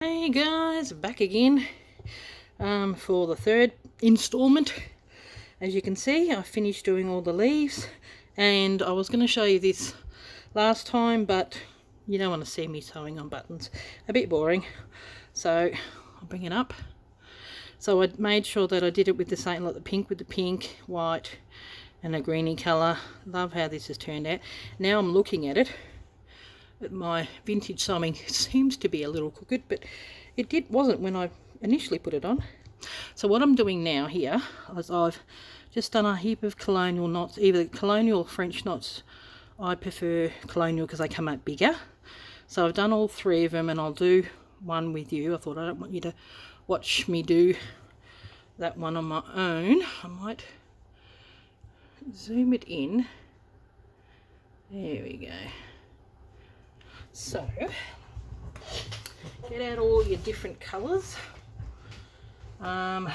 Hey guys, back again for the third installment. As you can see, I finished doing all the leaves, and I was going to show you this last time, but you don't want to see me sewing on buttons. A bit boring, so I'll bring it up. So I made sure that I did it with the same, like the pink with the pink, white and a greeny colour. Love how this has turned out. Now I'm looking at it. My vintage sewing seems to be a little crooked, but it wasn't when I initially put it on. So what I'm doing now here is I've just done a heap of colonial knots, either colonial or French knots. I prefer colonial because they come out bigger. So I've done all three of them, and I'll do one with you. I thought I don't want you to watch me do that one on my own. I might zoom it in. There we go. So, get out all your different colours. Now,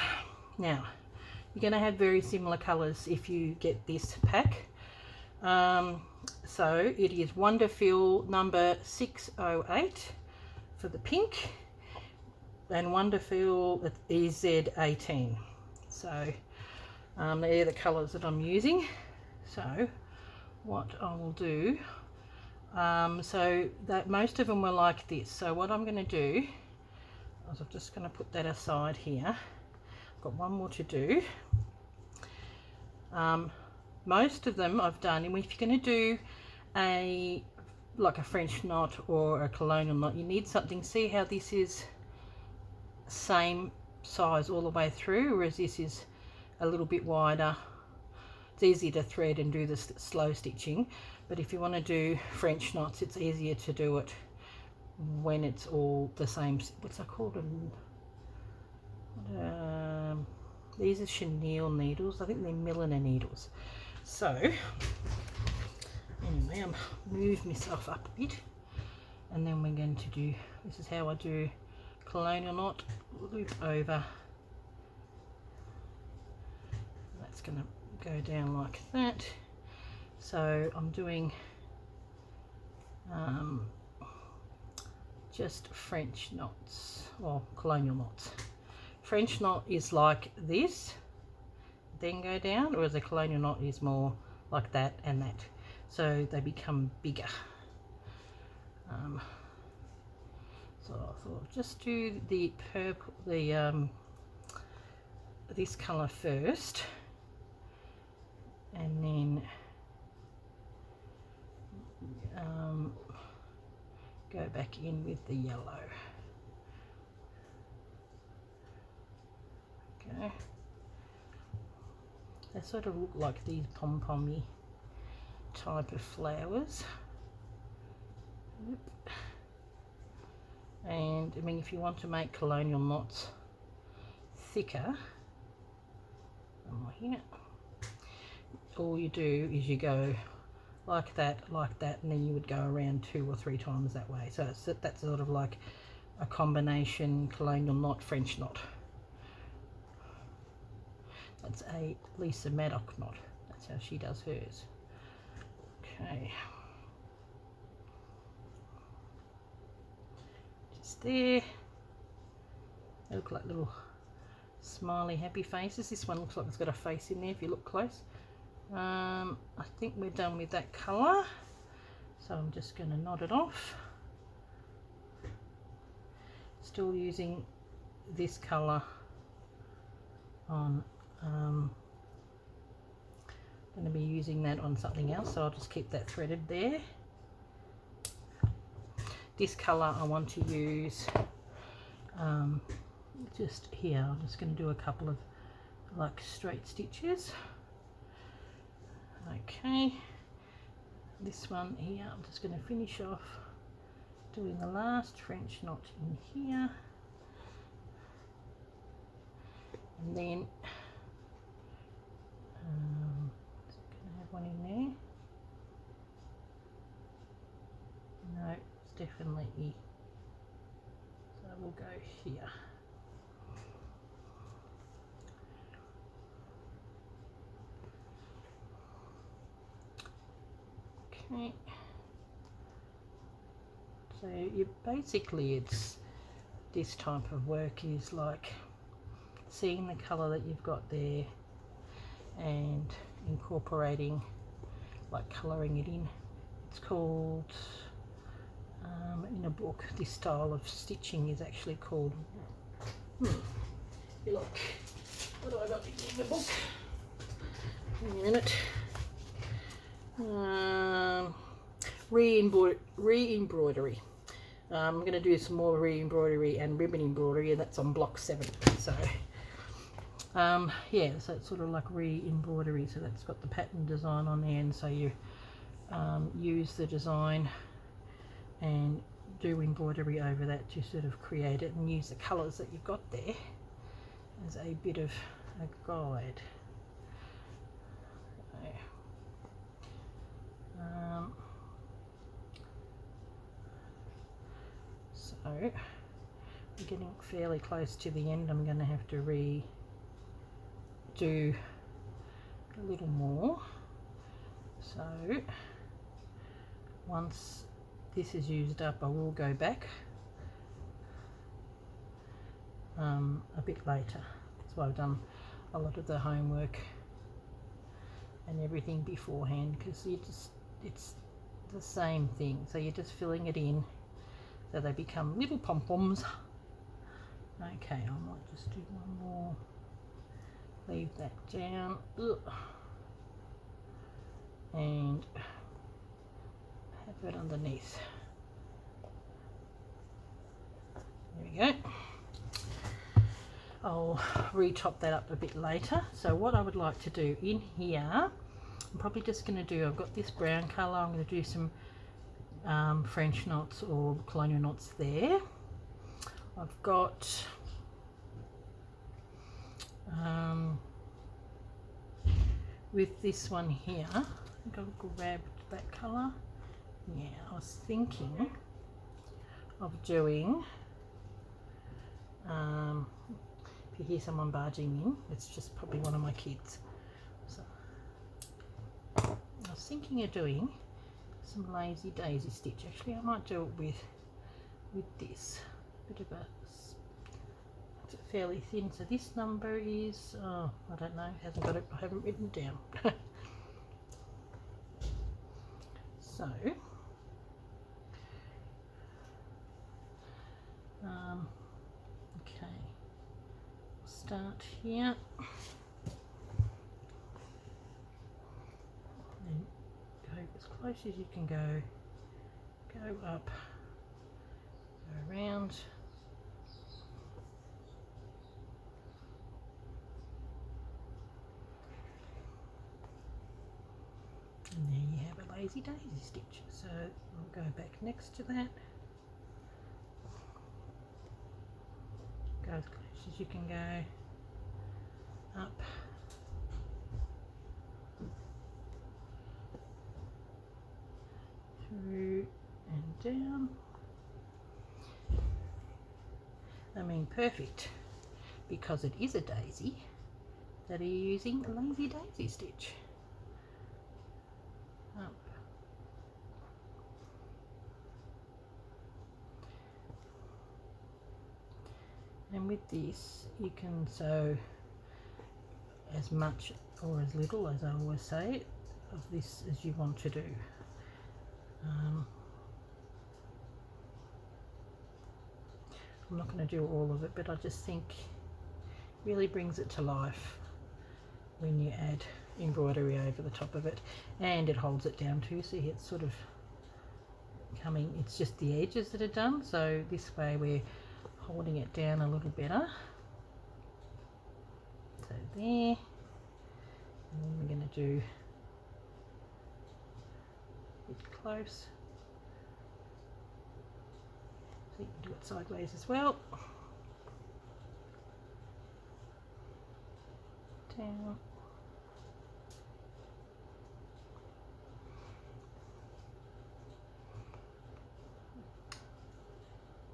you're going to have very similar colours if you get this pack. So, it is Wonderful number 608 for the pink, and Wonderful EZ18. So, they're the colours that I'm using. So, what I will do... so that most of them were like this. So what I'm going to do is I'm just going to put that aside here. I've got one more to do. Most of them I've done, and if you're going to do like a French knot or a colonial knot, you need something. See how this is same size all the way through, whereas this is a little bit wider. It's easy to thread and do this slow stitching, but if you want to do French knots, it's easier to do it when it's all the same. What's that called? These are chenille needles. I think they're milliner needles. So anyway, I'm move myself up a bit, and then we're going to do, this is how I do colonial knot, loop over. That's going to go down like that. So I'm doing just French knots, or colonial knots. French knot is like this, then go down, whereas a colonial knot is more like that and that. So they become bigger. So I thought I'll just do the purple, this colour first, and then go back in with the yellow. Okay, they sort of look like these pom-pommy type of flowers. Yep. And I mean, if you want to make colonial knots thicker, here, all you do is you go like that, and then you would go around 2 or 3 times that way. So that's sort of like a combination colonial knot, French knot. That's a Lisa Maddock knot. That's how she does hers. Okay. Just there. They look like little smiley happy faces. This one looks like it's got a face in there if you look close. I think we're done with that colour, so I'm just going to knot it off. Still using this colour on, going to be using that on something else, so I'll just keep that threaded there. This colour I want to use just here. I'm just going to do a couple of like straight stitches. Okay, this one here, I'm just going to finish off doing the last French knot in here, and then just going to have one in there. No, it's definitely E, so we'll go here. So you basically, it's this type of work is like seeing the colour that you've got there and incorporating, like colouring it in. It's called, in a book, this style of stitching is actually called, look, what do I got in the book? Give me a minute. Re-embroidery. I'm going to do some more re-embroidery and ribbon embroidery, and that's on block 7. So yeah, so it's sort of like re-embroidery, so that's got the pattern design on there, and so you use the design and do embroidery over that to sort of create it, and use the colours that you've got there as a bit of a guide. So we're getting fairly close to the end. I'm going to have to redo a little more. So once this is used up, I will go back a bit later. That's why I've done a lot of the homework and everything beforehand, because it's the same thing. So you're just filling it in so they become little pom-poms. Okay, I might just do one more. Leave that down. Ugh. And have it underneath. There we go. I'll retop that up a bit later. So what I would like to do in here, I'm probably just going to do, I've got this brown colour, I'm going to do some French knots or colonial knots there. I've got with this one here, I think I've grabbed that colour. Yeah, I was thinking of doing, if you hear someone barging in, it's just probably one of my kids. So I was thinking of doing some lazy daisy stitch. Actually, I might do it with this bit of a, it's fairly thin. So this number is, oh, I don't know, hasn't got it, I haven't written it down. So okay, start here and go as close as you can go up, go around, and there you have a lazy daisy stitch. So I'll go back next to that, go as close as you can go up, through and down. I mean, perfect, because it is a daisy that are using a lazy daisy stitch. Up. And with this you can sew as much or as little, as I always say, of this as you want to do. I'm not going to do all of it, but I just think really brings it to life when you add embroidery over the top of it, and it holds it down too. See, it's sort of coming, it's just the edges that are done, so this way we're holding it down a little better. So there, and then we're going to do a bit close. So you can do it sideways as well. Down.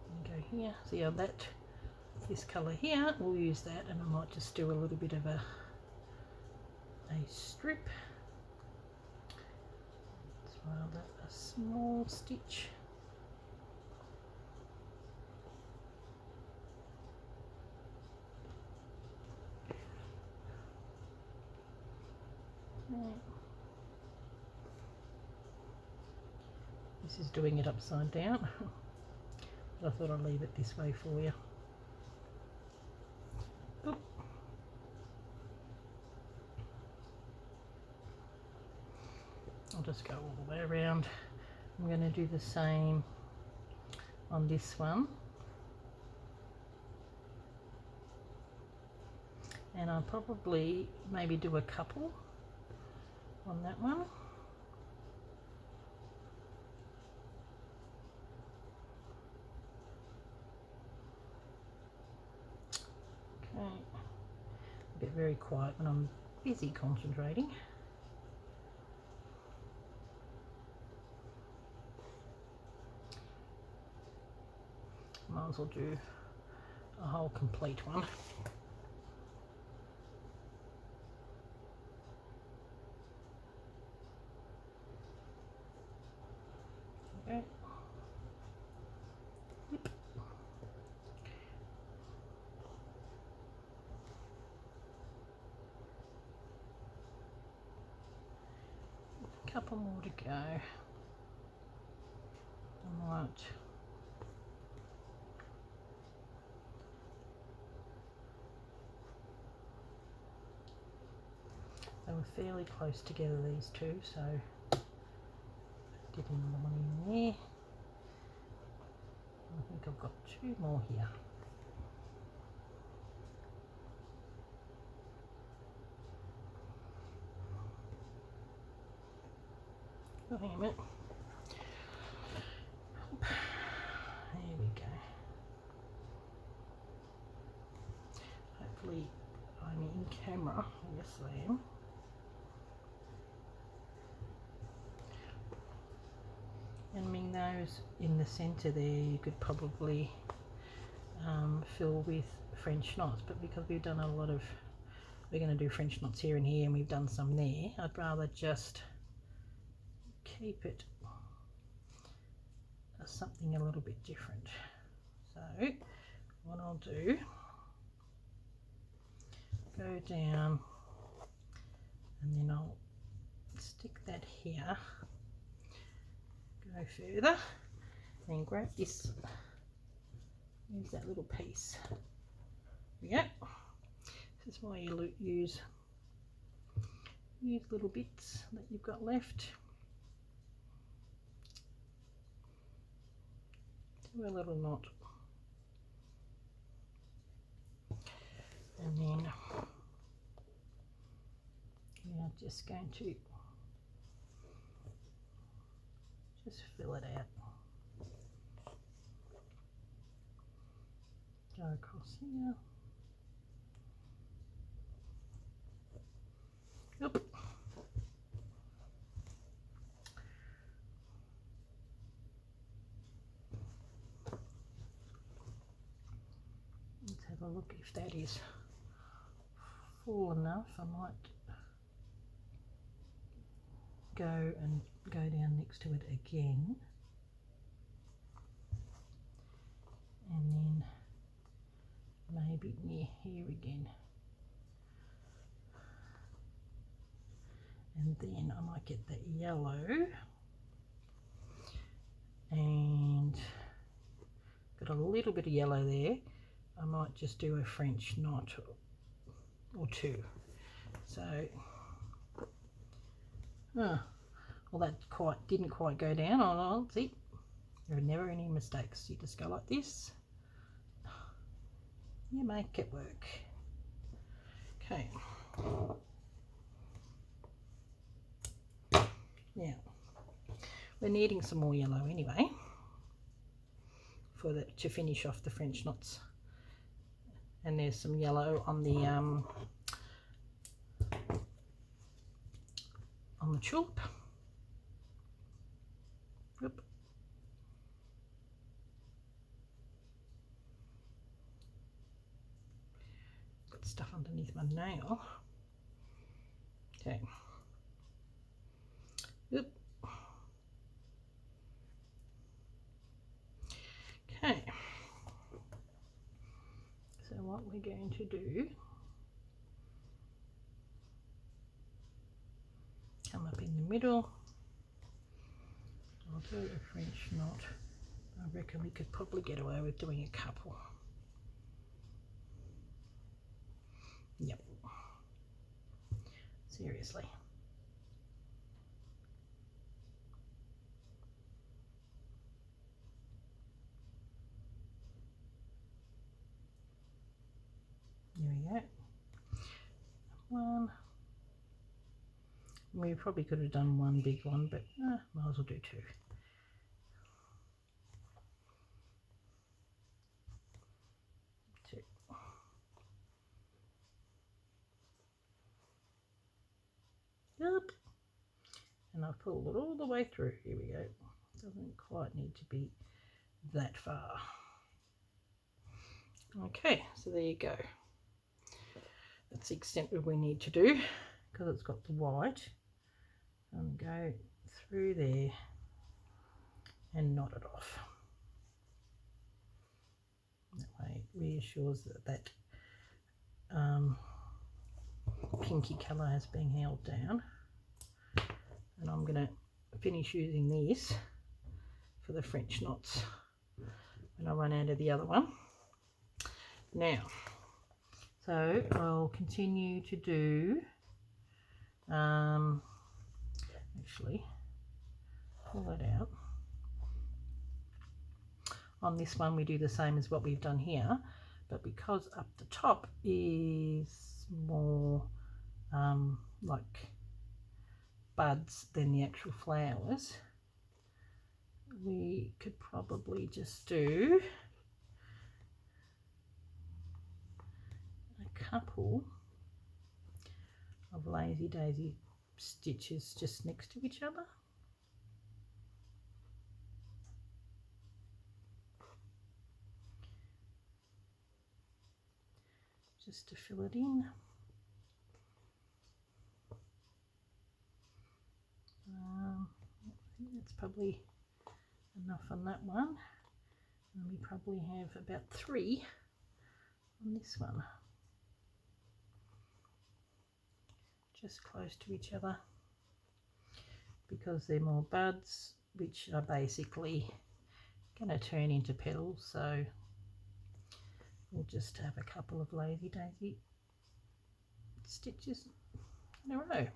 And go here. See how that, this colour here, we'll use that, and I might just do a little bit of a strip. Swirl that a small stitch. Okay. This is doing it upside down, but I thought I'd leave it this way for you. Oop. I'll just go all the way around. I'm going to do the same on this one, and I'll probably maybe do a couple on that one. Okay, I get very quiet when I'm busy concentrating. Might as well do a whole complete one. Okay. Yep. A couple more to go. I might they were fairly close together, these two, so did another one in there. I think I've got two more here. Oh, hang on a minute. There we go. Hopefully I'm in camera. Yes, I am. And I mean, those in the centre there you could probably fill with French knots, but because we've done a lot of, we're going to do French knots here and here, and we've done some there, I'd rather just keep it as something a little bit different. So what I'll do, go down, and then I'll stick that here, go further, then grab this, use that little piece. There we go. This is why you use little bits that you've got left. Do a little knot, and then we are just going to just fill it out. Go across here. Oop. Let's have a look if that is full enough. I might go down next to it again, and then maybe near here again, and then I might get that yellow and got a little bit of yellow there. I might just do a French knot or two. So well, that didn't quite go down. Oh, see, there are never any mistakes. You just go like this, you make it work. Okay, now we're needing some more yellow anyway to finish off the French knots, and there's some yellow on the tulip. Oop. Got stuff underneath my nail. Okay. Oop. Okay. So what we're going to do middle. I'll do a French knot. I reckon we could probably get away with doing a couple. Yep. Seriously. There we go. One. We probably could have done one big one, but might as well do two. Two. Yep. And I've pulled it all the way through. Here we go. Doesn't quite need to be that far. Okay, so there you go. That's the extent that we need to do, because it's got the white. And go through there and knot it off. That way it reassures that pinky colour has been held down. And I'm going to finish using this for the French knots when I run out of the other one. Now, so I'll continue to do, actually pull that out. On this one we do the same as what we've done here, but because up the top is more like buds than the actual flowers, we could probably just do a couple of lazy daisy stitches just next to each other. Just to fill it in. I think that's probably enough on that one. And we probably have about 3 on this one. Just close to each other, because they're more buds, which are basically going to turn into petals. So we'll just have a couple of lazy daisy stitches in a row.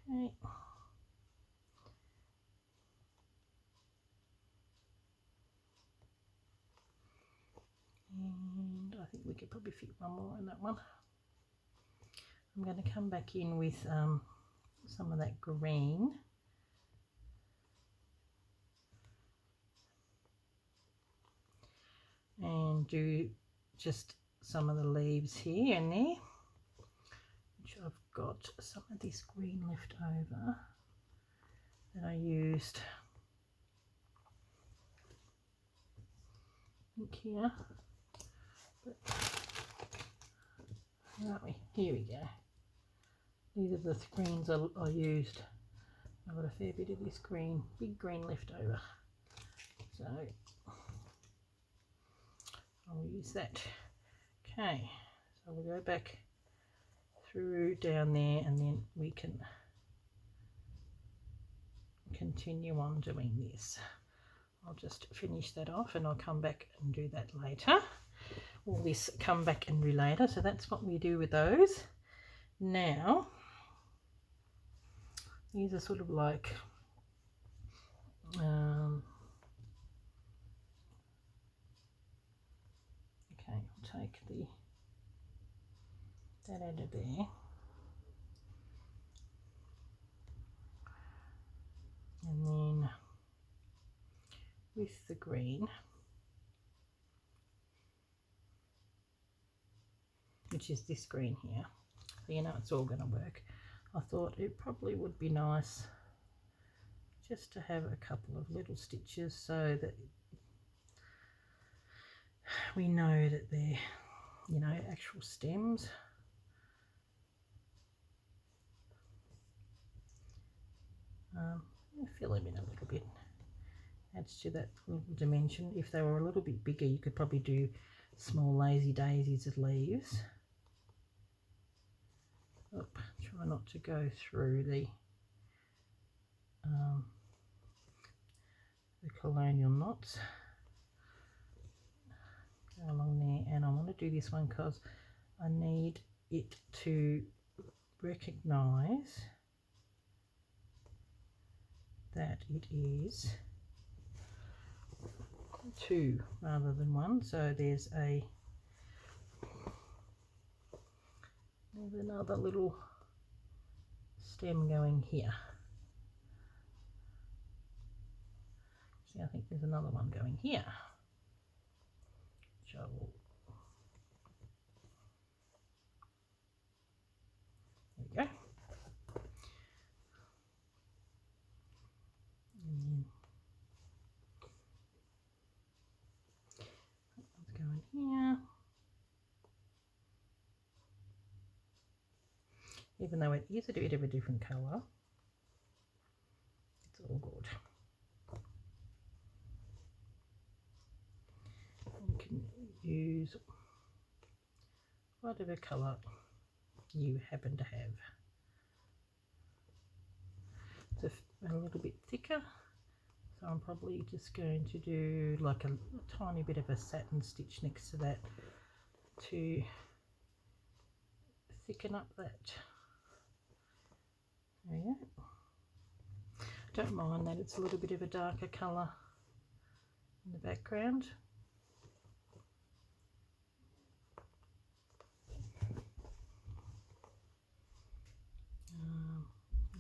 Okay. And I think we could probably fit one more in that one. I'm going to come back in with some of that green. And do just some of the leaves here and there, which I've got some of this green left over that I used, I think here, but where are we? Here we go. These are the greens I used. I've got a fair bit of this green, big green left over, so I'll use that. Okay, so we'll go back through down there, and then we can continue on doing this. I'll just finish that off and I'll come back and do that later. All this come back and do later. So that's what we do with those. Now, these are sort of like okay, I'll take that out of there, and then with the green, which is this green here, so you know it's all going to work. I thought it probably would be nice just to have a couple of little stitches so that we know that they're, you know, actual stems. Fill them in a little bit, adds to that little dimension. If they were a little bit bigger, you could probably do small lazy daisies of leaves. try not to go through the colonial knots. Go along there, and I want to do this one because I need it to recognize that it is 2 rather than 1. So there's another little stem going here. See, I think there's another one going here, which I will. There we go. And then that one's going here. Even though it is a bit of a different colour, it's all good. You can use whatever colour you happen to have. It's a little bit thicker, so I'm probably just going to do like a tiny bit of a satin stitch next to that to thicken up that. There we go. Don't mind that it's a little bit of a darker colour in the background.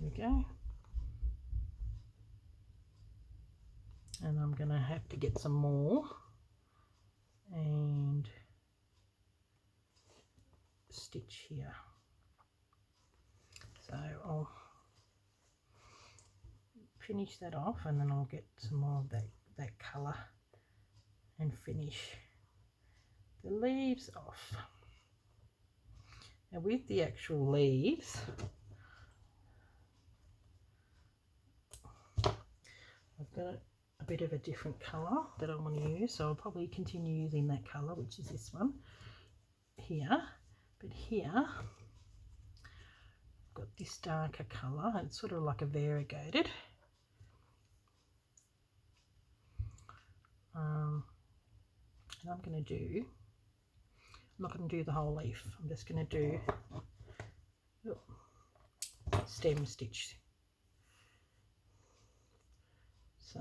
There we go. And I'm going to have to get some more and stitch here. So I'll finish that off, and then I'll get some more of that colour and finish the leaves off. Now with the actual leaves, I've got a bit of a different colour that I want to use, so I'll probably continue using that colour, which is this one here. But here I've got this darker colour, it's sort of like a variegated. And I'm not going to do the whole leaf, I'm just going to do stem stitch. So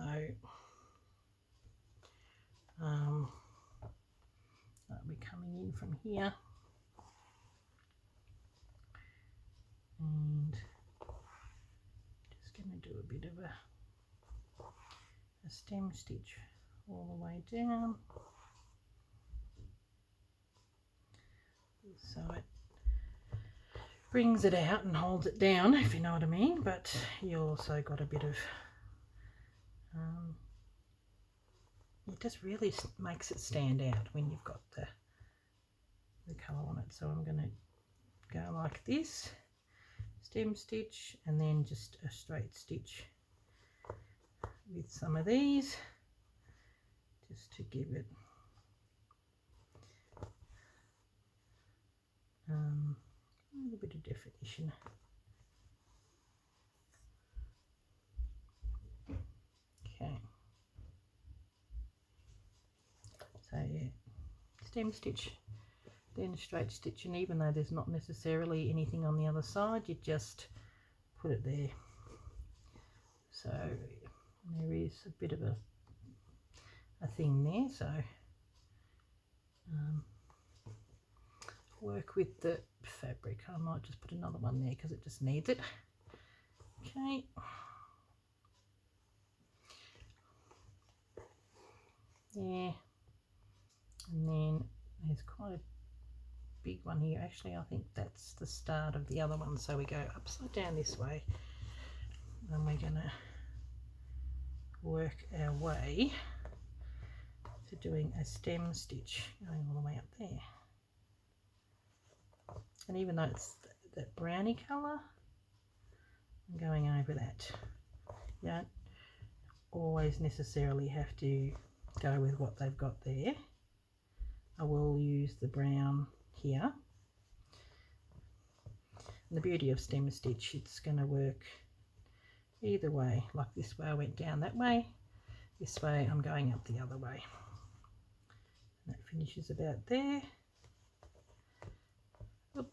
I'll be coming in from here and just going to do a bit of a stem stitch all the way down, so it brings it out and holds it down, if you know what I mean, but you also got a bit of it just really makes it stand out when you've got the colour on it. So I'm going to go like this, stem stitch, and then just a straight stitch with some of these, just to give it a little bit of definition. Okay, so yeah, stem stitch, then straight stitch, and even though there's not necessarily anything on the other side, you just put it there. So there is a bit of a thing there, so work with the fabric. I might just put another one there because it just needs it. Okay. Yeah, and then there's quite a big one here. Actually, I think that's the start of the other one. So we go upside down this way, and we're going to work our way to doing a stem stitch going all the way up there. And even though it's that browny colour, I'm going over that. You don't always necessarily have to go with what they've got there. I will use the brown here. And the beauty of stem stitch, it's going to work either way. Like this way I went down that way, this way I'm going up the other way. And that finishes about there. Oop.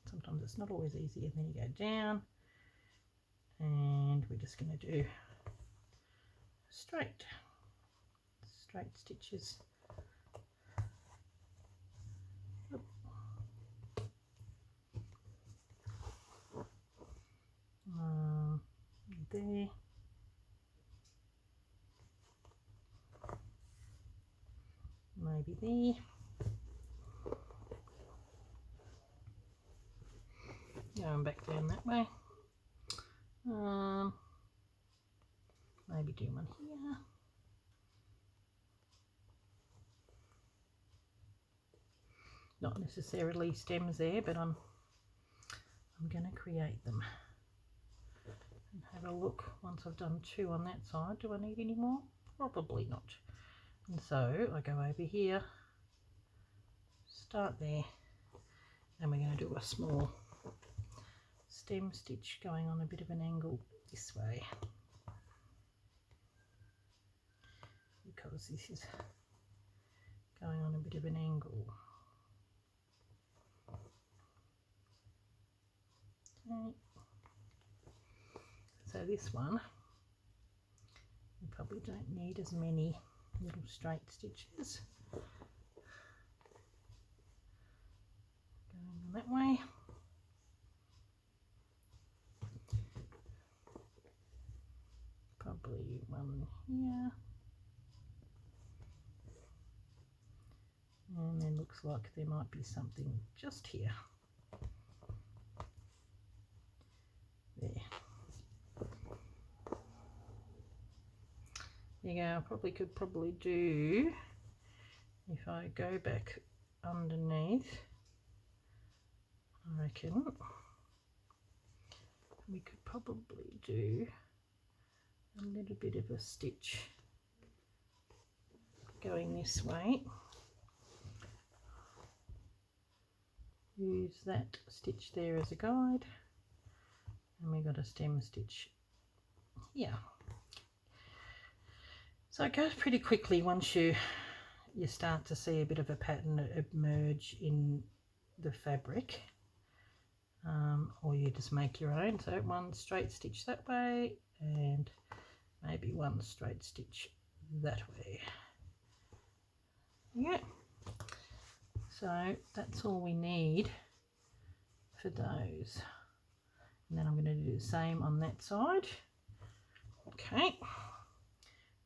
Sometimes it's not always easy, and then you go down, and we're just going to do straight stitches. Oop. There. Maybe there. Going back down that way. Maybe do one here. Not necessarily stems there, but I'm going to create them. And have a look once I've done 2 on that side. Do I need any more? Probably not. And so I go over here, start there, and we're going to do a small stem stitch going on a bit of an angle this way, because this is going on a bit of an angle. Okay. So this one, you probably don't need as many little straight stitches. Going on that way. Probably one here. And then looks like there might be something just here. There. There you go. I could probably do, if I go back underneath, I reckon we could probably do a little bit of a stitch going this way. Use that stitch there as a guide, and we got a stem stitch here. So it goes pretty quickly once you start to see a bit of a pattern emerge in the fabric, or you just make your own. So one straight stitch that way, and maybe one straight stitch that way. Yeah. So that's all we need for those. And then I'm going to do the same on that side. Okay.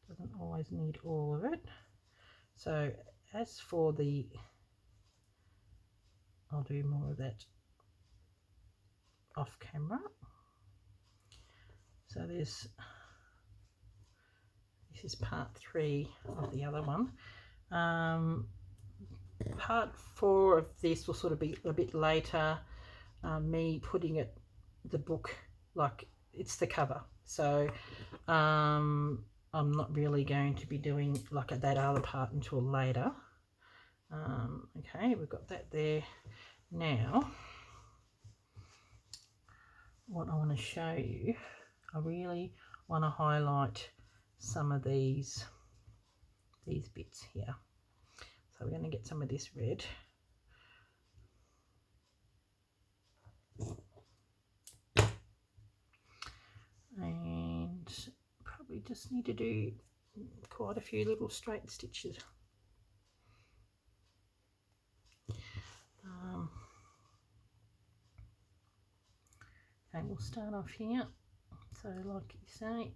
Doesn't always need all of it. So as for the, I'll do more of that off camera. So this is part 3 of the other one. Part 4 of this will sort of be a bit later, me putting the book, like it's the cover. So I'm not really going to be doing like that other part until later. Okay, we've got that there. Now, what I want to show you, I really want to highlight some of these bits here. So we're going to get some of this red. And probably just need to do quite a few little straight stitches. Okay, we'll start off here. So like you say,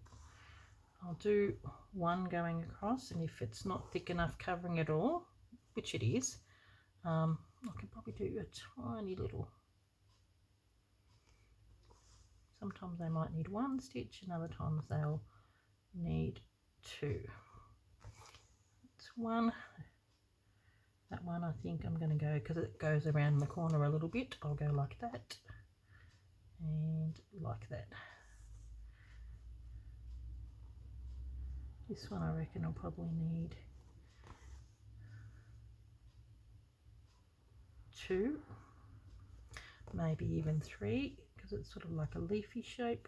I'll do one going across, and if it's not thick enough covering it all, which it is, I can probably do a tiny little. Sometimes they might need 1 stitch, and other times they'll need 2. That's 1. That one I think I'm going to go, because it goes around the corner a little bit, I'll go like that and like that. This one I reckon I'll probably need 2. maybe even 3, because it's sort of like a leafy shape.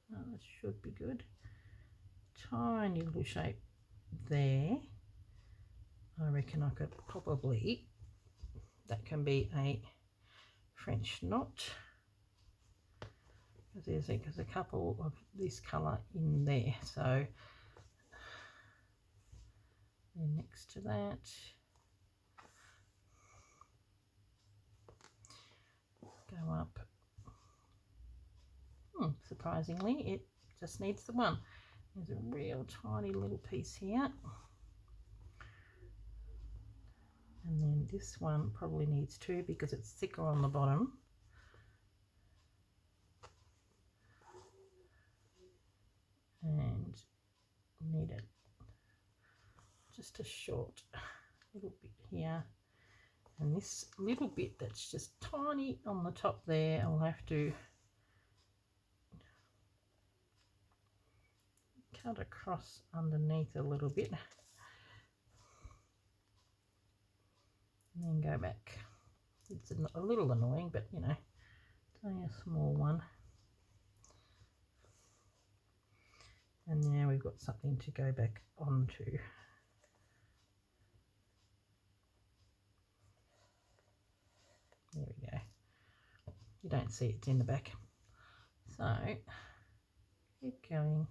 That should be good. Tiny little shape there. I reckon I could probably, that can be a French knot, because there's a couple of this colour in there. So then next to that, go up. Surprisingly, it just needs the one. There's a real tiny little piece here. And then this one probably needs 2 because it's thicker on the bottom. And need it just a short little bit here. And this little bit that's just tiny on the top there, I'll have to cut across underneath a little bit and then go back. It's a little annoying, but you know, it's only a small one. And now we've got something to go back onto. There we go. You don't see it's in the back. So keep going.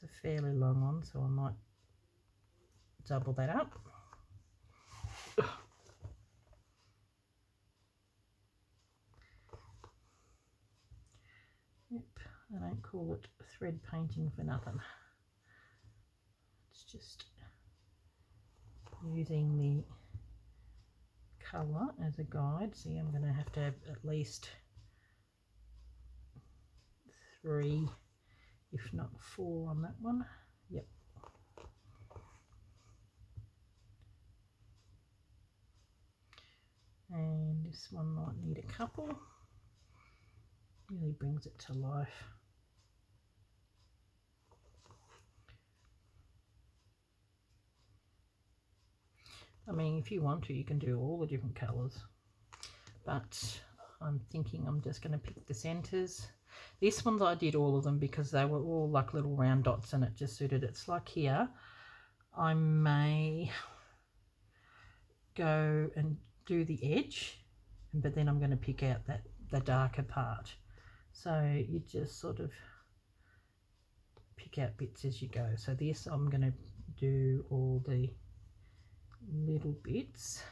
It's a fairly long one, so I might double that up. Yep, I don't call it thread painting for nothing. It's just using the colour as a guide. See, I'm going to have at least 3, if not 4 on that one. Yep. And this one might need a couple. Really brings it to life. I mean, if you want to, you can do all the different colours, but I'm thinking I'm just going to pick the centres. This ones I did all of them because they were all like little round dots and it just suited. It's like here, I may go and do the edge, but then I'm going to pick out the darker part. So you just sort of pick out bits as you go. So this I'm going to do all the little bits.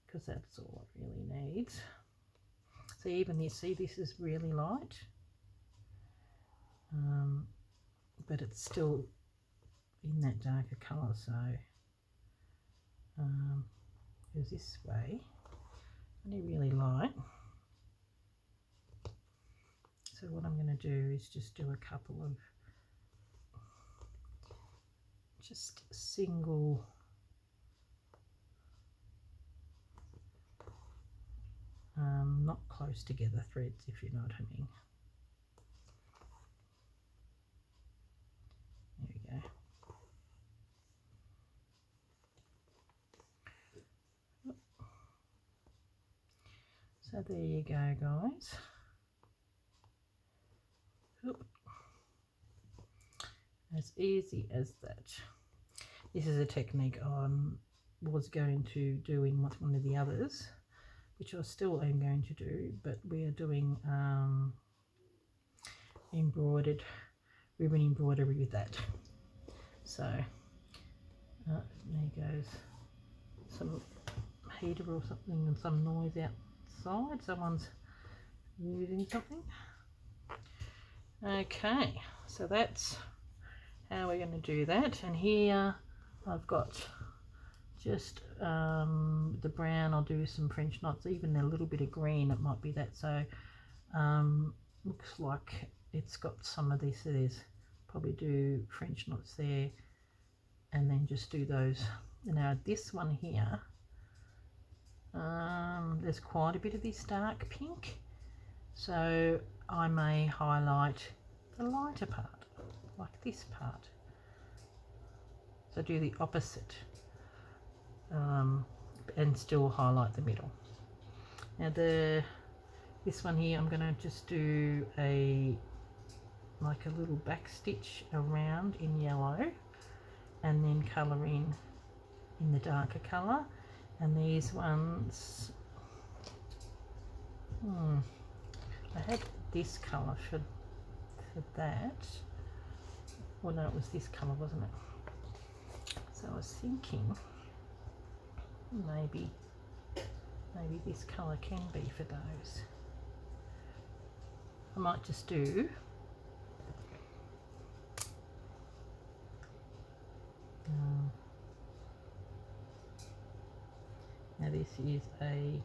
Because that's all it really needs. So even you see this is really light, but it's still in that darker colour. So goes this way, only really light. So what I'm going to do is just do a couple of just single not close together threads, if you know what I mean. There we go. So there you go, guys. As easy as that. This is a technique I was going to do in one of the others, which I still am going to do, but we are doing embroidered ribbon embroidery with that. So there goes some heater or something and some noise outside. Someone's using something. Okay, so that's how we're going to do that. And here I've got just the brown. I'll do some French knots, even a little bit of green, it might be that. So looks like it's got some of this. So there's probably do French knots there and then just do those. Now this one here, there's quite a bit of this dark pink, So I may highlight the lighter part, like this part. So do the opposite, and still highlight the middle. Now this one here, I'm going to just do like a little back stitch around in yellow, and then colour in the darker colour. And these ones, I had this colour for that. Well, no, it was this colour, wasn't it? So I was thinking maybe this colour can be for those. I might just do now this is a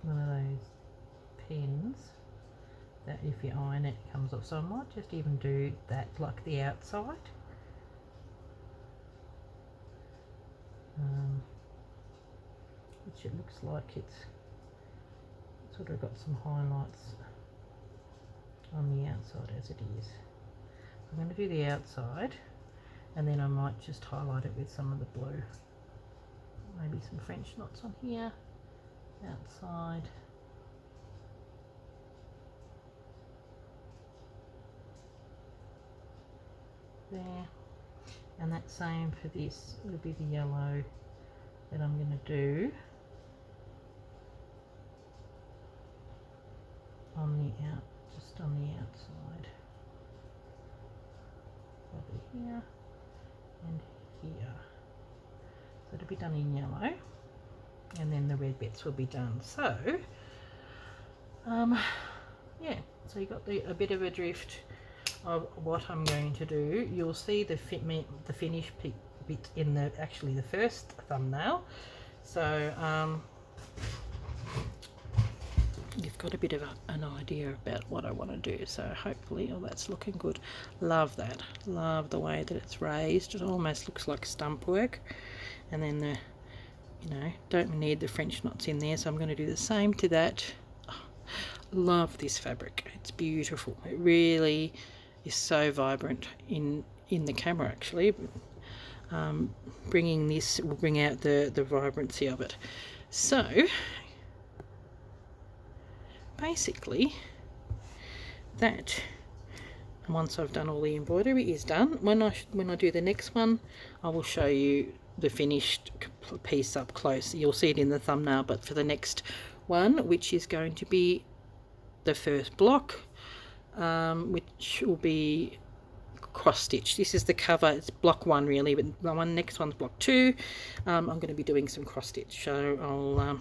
one of those pens that if you iron it comes off, so I might just even do that like the outside. Which it looks like it's sort of got some highlights on the outside as it is. I'm going to do the outside, and then I might just highlight it with some of the blue. Maybe some French knots on here, outside. There. And that same for this will be the yellow that I'm going to do just on the outside, probably here and here. So it'll be done in yellow, and then the red bits will be done. So yeah, so you got a bit of a drift of what I'm going to do. You'll see the finished bit in the first thumbnail. So you've got a bit of an idea about what I want to do. So hopefully, that's looking good. Love that. Love the way that it's raised. It almost looks like stump work. And then don't need the French knots in there, so I'm going to do the same to that. Oh, love this fabric. It's beautiful. It really is so vibrant in the camera, actually. Bringing this will bring out the vibrancy of it. So basically that, once I've done all the embroidery, is done. When I do the next one, I will show you the finished piece up close. You'll see it in the thumbnail, but for the next one, which is going to be the first block, which will be cross stitch. This is the cover. It's block 1 really, but the next one's block 2. I'm going to be doing some cross stitch, so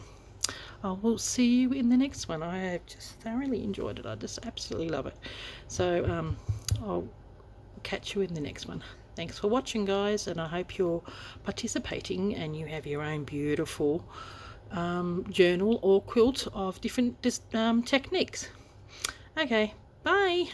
I will see you in the next one. I have just thoroughly enjoyed it. I just absolutely love it. So I'll catch you in the next one. Thanks for watching, guys, and I hope you're participating and you have your own beautiful journal or quilt of different techniques. Okay, bye.